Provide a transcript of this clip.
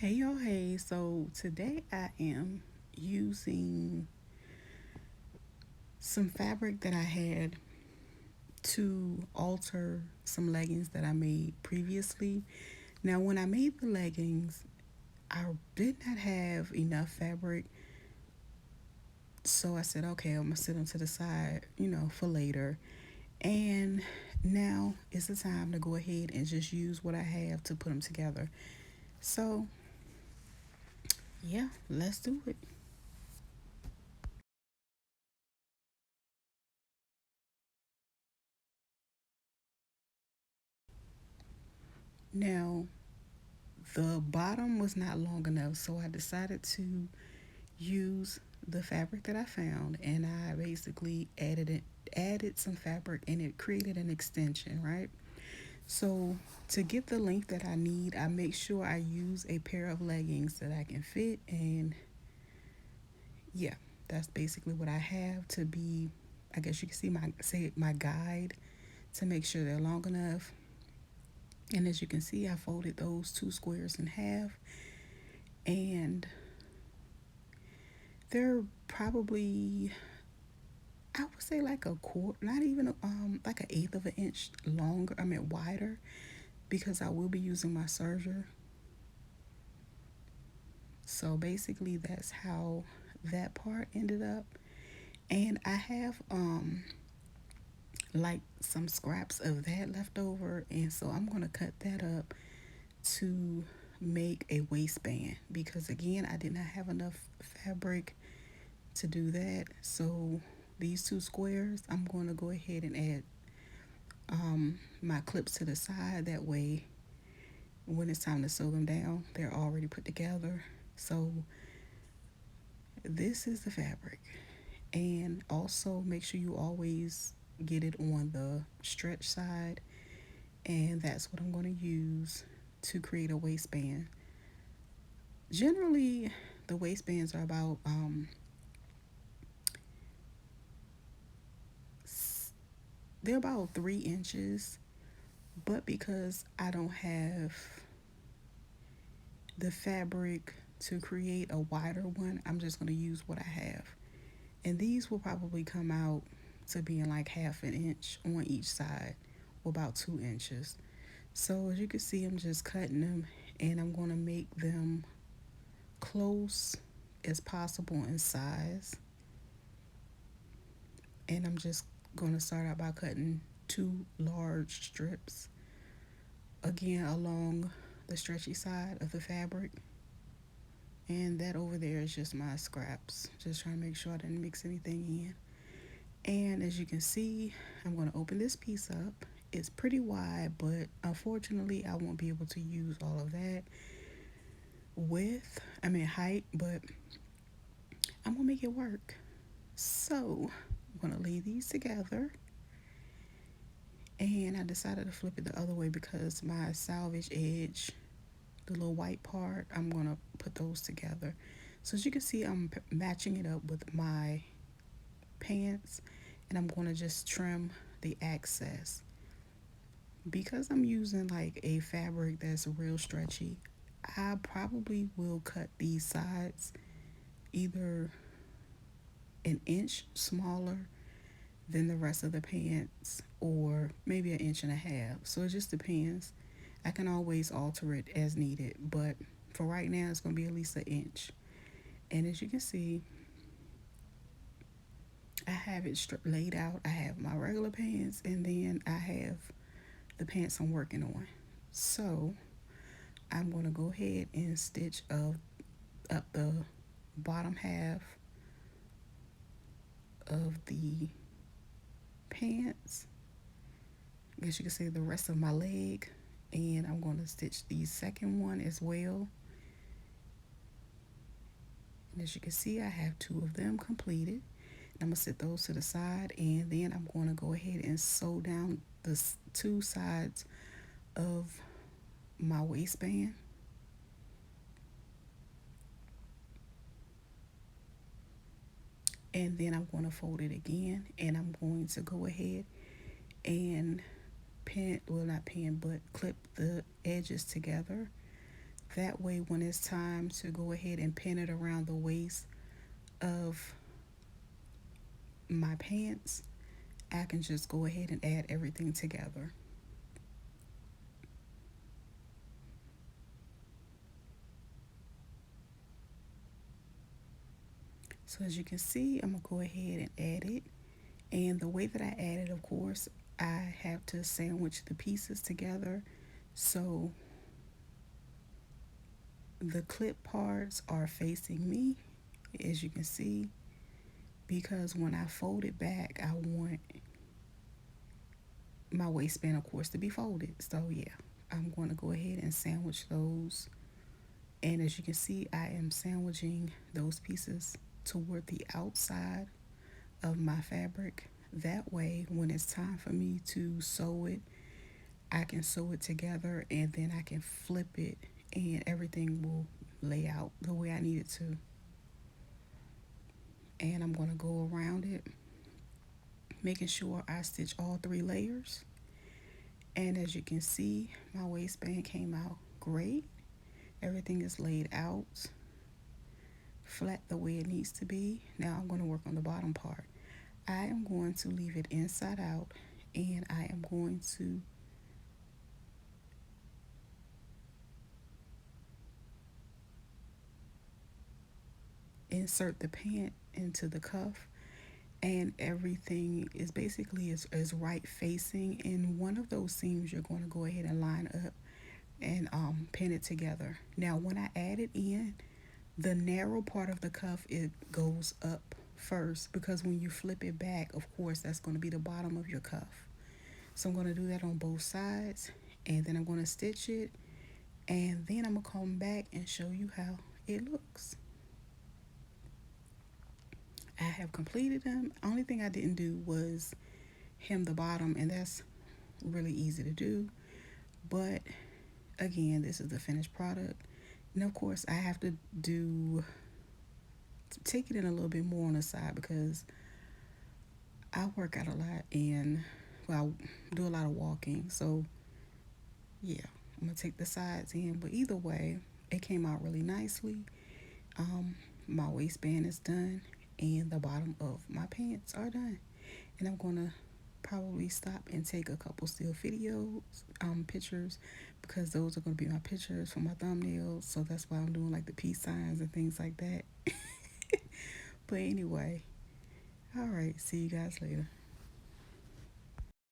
Hey y'all, hey. So today I am using some fabric that I had to alter some leggings that I made previously. Now, when I made the leggings, I did not have enough fabric, so I said, okay, I'm gonna sit them to the side, for later. And now is the time to go ahead and just use what I have to put them together. So, yeah, let's do it. Now, the bottom was not long enough, so I decided to use the fabric that I found, and I basically added some fabric, and it created an extension, right? So to get the length that I need, I make sure I use a pair of leggings that I can fit, and yeah, that's basically what I have to be. I guess you can see my guide to make sure they're long enough. And as you can see, I folded those two squares in half, and they're probably, I would say, like a quarter, not even like an eighth of an inch longer. I mean wider, because I will be using my serger. So basically, that's how that part ended up. And I have like some scraps of that left over, and so I'm gonna cut that up to make a waistband, because again, I did not have enough fabric to do that. So these two squares, I'm going to go ahead and add my clips to the side. That way, when it's time to sew them down, they're already put together. So this is the fabric. And also make sure you always get it on the stretch side. And that's what I'm going to use to create a waistband. Generally, the waistbands are about they're about 3 inches, but because I don't have the fabric to create a wider one, I'm just going to use what I have. And these will probably come out to being like half an inch on each side, or about 2 inches. So as you can see, I'm just cutting them, and I'm going to make them close as possible in size. And I'm just going to start out by cutting two large strips, again along the stretchy side of the fabric. And that over there is just my scraps. Just trying to make sure I didn't mix anything in. And as you can see, I'm going to open this piece up. It's pretty wide, but unfortunately, I won't be able to use all of that height, but I'm going to make it work. So I'm going to lay these together. And I decided to flip it the other way because my salvage edge, the little white part, I'm going to put those together. So as you can see, I'm matching it up with my pants, and I'm going to just trim the excess. Because I'm using like a fabric that's real stretchy, I probably will cut these sides either an inch smaller than the rest of the pants, or maybe an inch and a half. So it just depends. I can always alter it as needed, but for right now, it's going to be at least an inch. And as you can see, I have it laid out. I have my regular pants, and then I have the pants I'm working on. So I'm going to go ahead and stitch up the bottom half of the pants. I guess you can say the rest of my leg. And I'm going to stitch the second one as well. And as you can see, I have two of them completed. And I'm going to set those to the side, and then I'm going to go ahead and sew down the two sides of my waistband. And then I'm going to fold it again, and I'm going to go ahead and not pin, but clip the edges together That way, when it's time to go ahead and pin it around the waist of my pants, I can just go ahead and add everything together. So as you can see, I'm gonna go ahead and add it. And the way that I add it, of course, I have to sandwich the pieces together. So the clip parts are facing me, as you can see, because when I fold it back, I want my waistband, of course, to be folded. So yeah, I'm going to go ahead and sandwich those. And as you can see, I am sandwiching those pieces toward the outside of my fabric. That way, when it's time for me to sew it, I can sew it together and then I can flip it and everything will lay out the way I need it to. And I'm going to go around it, making sure I stitch all three layers. And as you can see, my waistband came out great. Everything is laid out flat the way it needs to be. Now I'm going to work on the bottom part. I am going to leave it inside out and I am going to insert the pant into the cuff, and everything is basically is right facing. In one of those seams, you're going to go ahead and line up and pin it together. Now when I add it in, the narrow part of the cuff, it goes up first, because when you flip it back, of course, that's going to be the bottom of your cuff. So I'm going to do that on both sides, and then I'm going to stitch it, and then I'm going to come back and show you how it looks. I have completed them. Only thing I didn't do was hem the bottom, and that's really easy to do. But again, this is the finished product. And of course, I have to do take it in a little bit more on the side because I work out a lot and well, I do a lot of walking. So yeah, I'm gonna take the sides in. But either way, it came out really nicely. My waistband is done, and the bottom of my pants are done. And I'm gonna probably stop and take a couple still videos, pictures, because those are gonna be my pictures for my thumbnails. So that's why I'm doing like the peace signs and things like that. But anyway, all right, see you guys later.